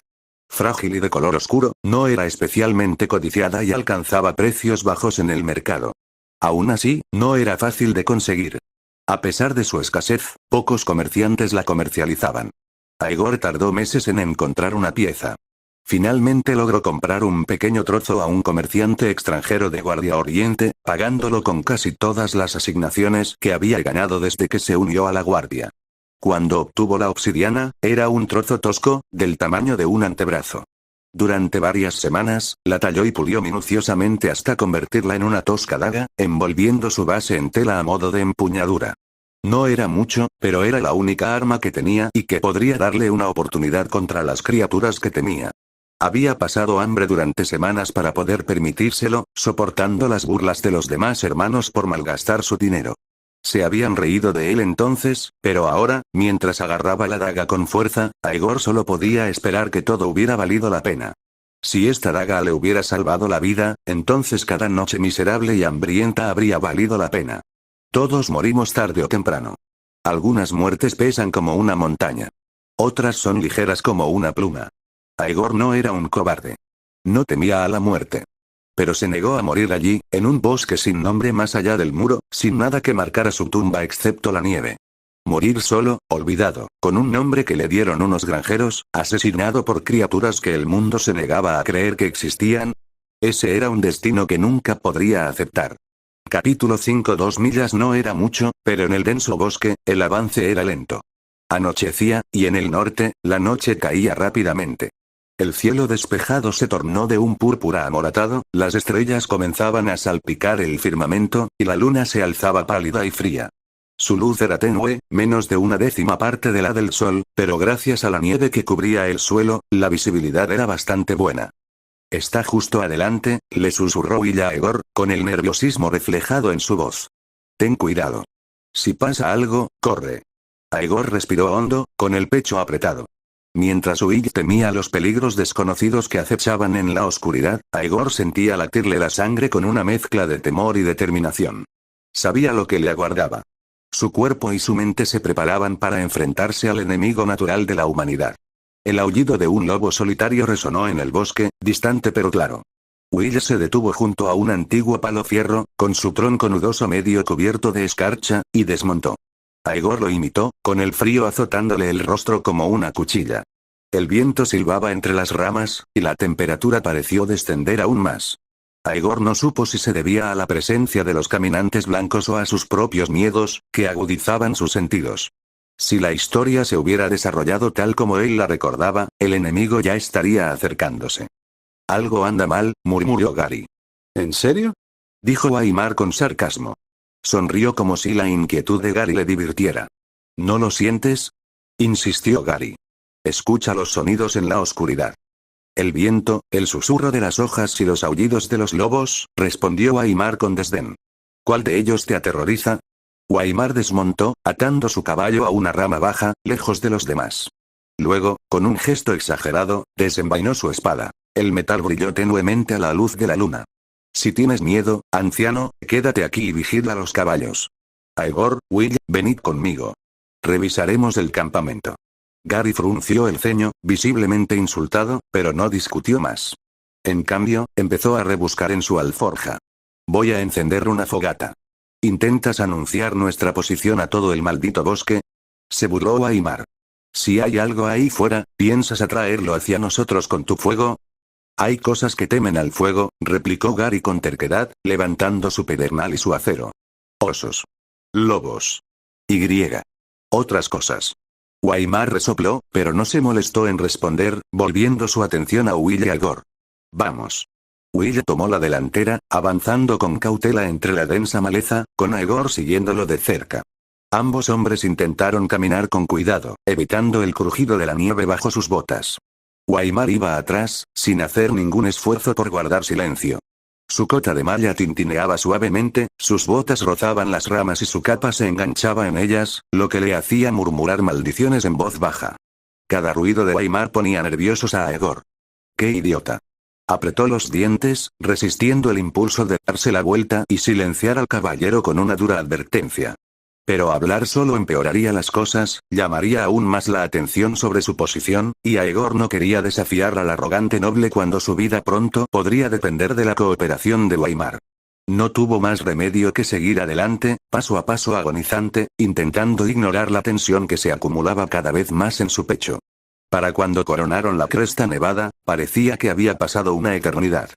Frágil y de color oscuro, no era especialmente codiciada y alcanzaba precios bajos en el mercado. Aún así, no era fácil de conseguir. A pesar de su escasez, pocos comerciantes la comercializaban. Aegor tardó meses en encontrar una pieza. Finalmente logró comprar un pequeño trozo a un comerciante extranjero de Guardia Oriente, pagándolo con casi todas las asignaciones que había ganado desde que se unió a la Guardia. Cuando obtuvo la obsidiana, era un trozo tosco, del tamaño de un antebrazo. Durante varias semanas, la talló y pulió minuciosamente hasta convertirla en una tosca daga, envolviendo su base en tela a modo de empuñadura. No era mucho, pero era la única arma que tenía y que podría darle una oportunidad contra las criaturas que temía. Había pasado hambre durante semanas para poder permitírselo, soportando las burlas de los demás hermanos por malgastar su dinero. Se habían reído de él entonces, pero ahora, mientras agarraba la daga con fuerza, Aegor solo podía esperar que todo hubiera valido la pena. Si esta daga le hubiera salvado la vida, entonces cada noche miserable y hambrienta habría valido la pena. Todos morimos tarde o temprano. Algunas muertes pesan como una montaña. Otras son ligeras como una pluma. Aegor no era un cobarde. No temía a la muerte. Pero se negó a morir allí, en un bosque sin nombre más allá del muro, sin nada que marcara su tumba excepto la nieve. Morir solo, olvidado, con un nombre que le dieron unos granjeros, asesinado por criaturas que el mundo se negaba a creer que existían. Ese era un destino que nunca podría aceptar. Capítulo 5. 2 millas no era mucho, pero en el denso bosque, el avance era lento. Anochecía, y en el norte, la noche caía rápidamente. El cielo despejado se tornó de un púrpura amoratado, las estrellas comenzaban a salpicar el firmamento, y la luna se alzaba pálida y fría. Su luz era tenue, menos de una décima parte de la del sol, pero gracias a la nieve que cubría el suelo, la visibilidad era bastante buena. Está justo adelante, le susurró Will a Aegor, con el nerviosismo reflejado en su voz. Ten cuidado. Si pasa algo, corre. Aegor respiró hondo, con el pecho apretado. Mientras Will temía los peligros desconocidos que acechaban en la oscuridad, Aegor sentía latirle la sangre con una mezcla de temor y determinación. Sabía lo que le aguardaba. Su cuerpo y su mente se preparaban para enfrentarse al enemigo natural de la humanidad. El aullido de un lobo solitario resonó en el bosque, distante pero claro. Will se detuvo junto a un antiguo palo fierro, con su tronco nudoso medio cubierto de escarcha, y desmontó. Aegor lo imitó, con el frío azotándole el rostro como una cuchilla. El viento silbaba entre las ramas, y la temperatura pareció descender aún más. Aegor no supo si se debía a la presencia de los caminantes blancos o a sus propios miedos, que agudizaban sus sentidos. Si la historia se hubiera desarrollado tal como él la recordaba, el enemigo ya estaría acercándose. Algo anda mal, murmuró Gary. ¿En serio? Dijo Aimar con sarcasmo. Sonrió como si la inquietud de Gary le divirtiera. ¿No lo sientes? Insistió Gary. Escucha los sonidos en la oscuridad. El viento, el susurro de las hojas y los aullidos de los lobos, respondió Aimar con desdén. ¿Cuál de ellos te aterroriza? Aimar desmontó, atando su caballo a una rama baja, lejos de los demás. Luego, con un gesto exagerado, desenvainó su espada. El metal brilló tenuemente a la luz de la luna. Si tienes miedo, anciano, quédate aquí y vigila los caballos. Aegor, Will, venid conmigo. Revisaremos el campamento. Gary frunció el ceño, visiblemente insultado, pero no discutió más. En cambio, empezó a rebuscar en su alforja. Voy a encender una fogata. ¿Intentas anunciar nuestra posición a todo el maldito bosque? Se burló Aimar. Si hay algo ahí fuera, ¿piensas atraerlo hacia nosotros con tu fuego? Hay cosas que temen al fuego, replicó Gary con terquedad, levantando su pedernal y su acero. Osos. Lobos. Y. Otras cosas. Aimar resopló, pero no se molestó en responder, volviendo su atención a Will y Aegor. Vamos. Will tomó la delantera, avanzando con cautela entre la densa maleza, con Aegor siguiéndolo de cerca. Ambos hombres intentaron caminar con cuidado, evitando el crujido de la nieve bajo sus botas. Aimar iba atrás, sin hacer ningún esfuerzo por guardar silencio. Su cota de malla tintineaba suavemente, sus botas rozaban las ramas y su capa se enganchaba en ellas, lo que le hacía murmurar maldiciones en voz baja. Cada ruido de Aimar ponía nerviosos a Aegor. ¡Qué idiota! Apretó los dientes, resistiendo el impulso de darse la vuelta y silenciar al caballero con una dura advertencia. Pero hablar solo empeoraría las cosas, llamaría aún más la atención sobre su posición, y Aegor no quería desafiar al arrogante noble cuando su vida pronto podría depender de la cooperación de Aimar. No tuvo más remedio que seguir adelante, paso a paso agonizante, intentando ignorar la tensión que se acumulaba cada vez más en su pecho. Para cuando coronaron la cresta nevada, parecía que había pasado una eternidad.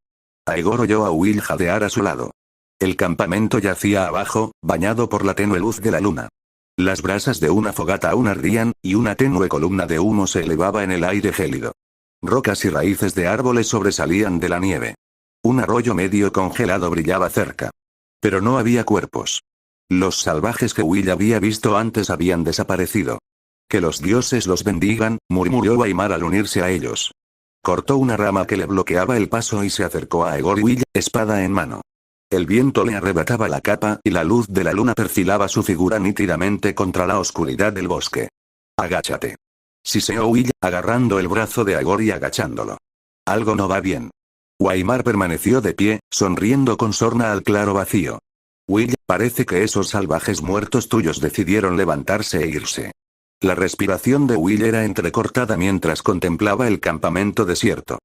Aegor oyó a Will jadear a su lado. El campamento yacía abajo, bañado por la tenue luz de la luna. Las brasas de una fogata aún ardían, y una tenue columna de humo se elevaba en el aire gélido. Rocas y raíces de árboles sobresalían de la nieve. Un arroyo medio congelado brillaba cerca. Pero no había cuerpos. Los salvajes que Will había visto antes habían desaparecido. Que los dioses los bendigan, murmuró Aimar al unirse a ellos. Cortó una rama que le bloqueaba el paso y se acercó a Aegor Will, espada en mano. El viento le arrebataba la capa y la luz de la luna perfilaba su figura nítidamente contra la oscuridad del bosque. Agáchate. Siseó Will, agarrando el brazo de Aegor y agachándolo. Algo no va bien. Aimar permaneció de pie, sonriendo con sorna al claro vacío. Will, parece que esos salvajes muertos tuyos decidieron levantarse e irse. La respiración de Will era entrecortada mientras contemplaba el campamento desierto.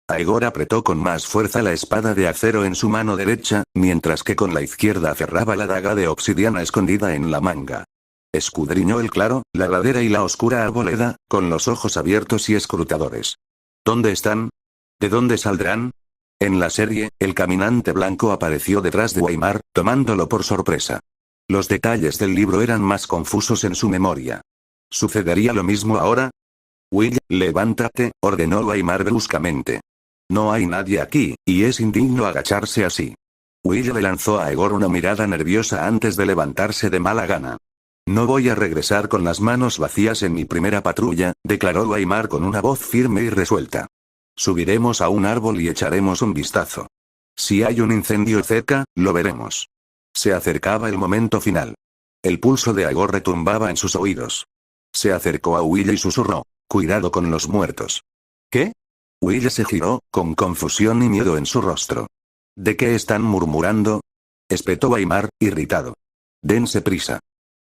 Aegor apretó con más fuerza la espada de acero en su mano derecha, mientras que con la izquierda aferraba la daga de obsidiana escondida en la manga. Escudriñó el claro, la ladera y la oscura arboleda, con los ojos abiertos y escrutadores. ¿Dónde están? ¿De dónde saldrán? En la serie, el caminante blanco apareció detrás de Aimar, tomándolo por sorpresa. Los detalles del libro eran más confusos en su memoria. ¿Sucedería lo mismo ahora? Will, levántate, ordenó Aimar bruscamente. No hay nadie aquí, y es indigno agacharse así. Will le lanzó a Aegor una mirada nerviosa antes de levantarse de mala gana. No voy a regresar con las manos vacías en mi primera patrulla, declaró Aimar con una voz firme y resuelta. Subiremos a un árbol y echaremos un vistazo. Si hay un incendio cerca, lo veremos. Se acercaba el momento final. El pulso de Aigor retumbaba en sus oídos. Se acercó a Will y susurró: cuidado con los muertos. ¿Qué? Will se giró, con confusión y miedo en su rostro. ¿De qué están murmurando? Espetó Aimar, irritado. Dense prisa.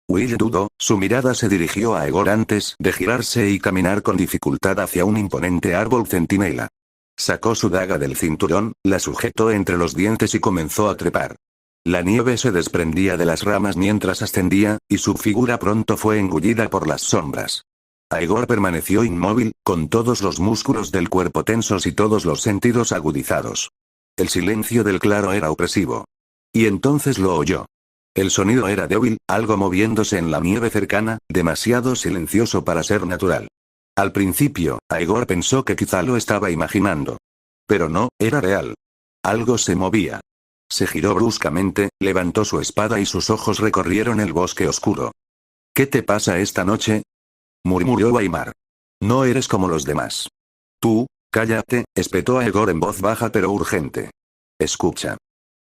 Will dudó, su mirada se dirigió a Aigor antes de girarse y caminar con dificultad hacia un imponente árbol centinela. Sacó su daga del cinturón, la sujetó entre los dientes y comenzó a trepar. La nieve se desprendía de las ramas mientras ascendía, y su figura pronto fue engullida por las sombras. Aigor permaneció inmóvil, con todos los músculos del cuerpo tensos y todos los sentidos agudizados. El silencio del claro era opresivo. Y entonces lo oyó. El sonido era débil, algo moviéndose en la nieve cercana, demasiado silencioso para ser natural. Al principio, Aigor pensó que quizá lo estaba imaginando. Pero no, era real. Algo se movía. Se giró bruscamente, levantó su espada y sus ojos recorrieron el bosque oscuro. ¿Qué te pasa esta noche?, murmuró Aimar. No eres como los demás. Tú, cállate, espetó Aigor en voz baja pero urgente. Escucha.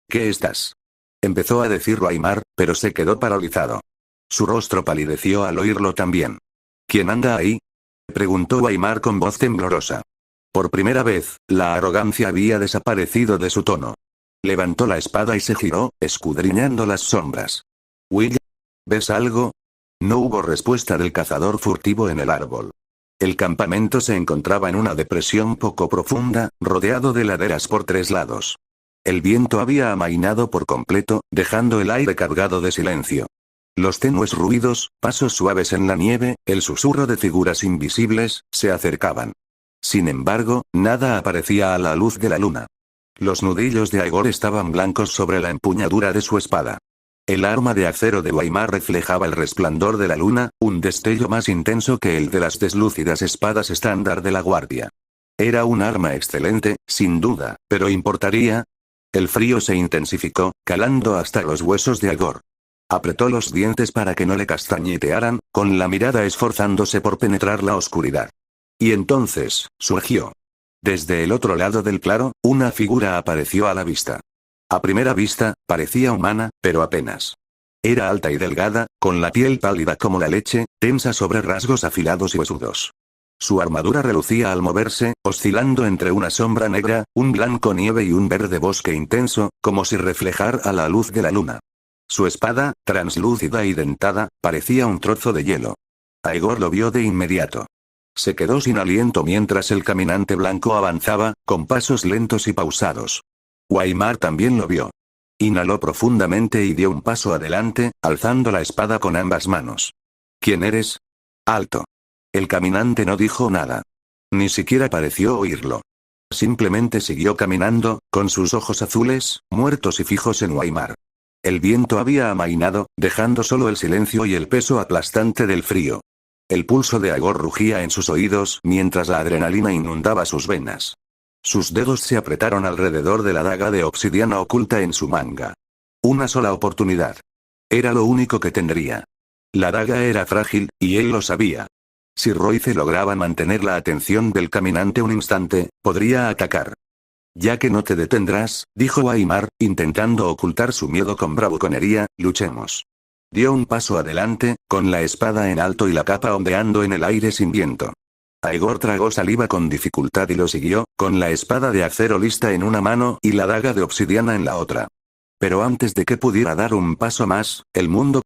¿Qué estás? Empezó a decirlo Aimar, pero se quedó paralizado. Su rostro palideció al oírlo también. ¿Quién anda ahí?, preguntó Aimar con voz temblorosa. Por primera vez, la arrogancia había desaparecido de su tono. Levantó la espada y se giró, escudriñando las sombras. Will, ¿ves algo? No hubo respuesta del cazador furtivo en el árbol. El campamento se encontraba en una depresión poco profunda, rodeado de laderas por tres lados. El viento había amainado por completo, dejando el aire cargado de silencio. Los tenues ruidos, pasos suaves en la nieve, el susurro de figuras invisibles, se acercaban. Sin embargo, nada aparecía a la luz de la luna. Los nudillos de Aigor estaban blancos sobre la empuñadura de su espada. El arma de acero de Aimar reflejaba el resplandor de la luna, un destello más intenso que el de las deslúcidas espadas estándar de la guardia. Era un arma excelente, sin duda, pero ¿importaría? El frío se intensificó, calando hasta los huesos de Aigor. Apretó los dientes para que no le castañetearan, con la mirada esforzándose por penetrar la oscuridad. Y entonces, surgió. Desde el otro lado del claro, una figura apareció a la vista. A primera vista, parecía humana, pero apenas. Era alta y delgada, con la piel pálida como la leche, tensa sobre rasgos afilados y huesudos. Su armadura relucía al moverse, oscilando entre una sombra negra, un blanco nieve y un verde bosque intenso, como si reflejara la luz de la luna. Su espada, translúcida y dentada, parecía un trozo de hielo. Aigor lo vio de inmediato. Se quedó sin aliento mientras el caminante blanco avanzaba, con pasos lentos y pausados. Aimar también lo vio. Inhaló profundamente y dio un paso adelante, alzando la espada con ambas manos. ¿Quién eres? Alto. El caminante no dijo nada. Ni siquiera pareció oírlo. Simplemente siguió caminando, con sus ojos azules, muertos y fijos en Aimar. El viento había amainado, dejando solo el silencio y el peso aplastante del frío. El pulso de Aigor rugía en sus oídos mientras la adrenalina inundaba sus venas. Sus dedos se apretaron alrededor de la daga de obsidiana oculta en su manga. Una sola oportunidad. Era lo único que tendría. La daga era frágil, y él lo sabía. Si Royce lograba mantener la atención del caminante un instante, podría atacar. Ya que no te detendrás, dijo Aimar, intentando ocultar su miedo con bravuconería, luchemos. Dio un paso adelante, con la espada en alto y la capa ondeando en el aire sin viento. Aigor tragó saliva con dificultad y lo siguió, con la espada de acero lista en una mano y la daga de obsidiana en la otra. Pero antes de que pudiera dar un paso más, el mundo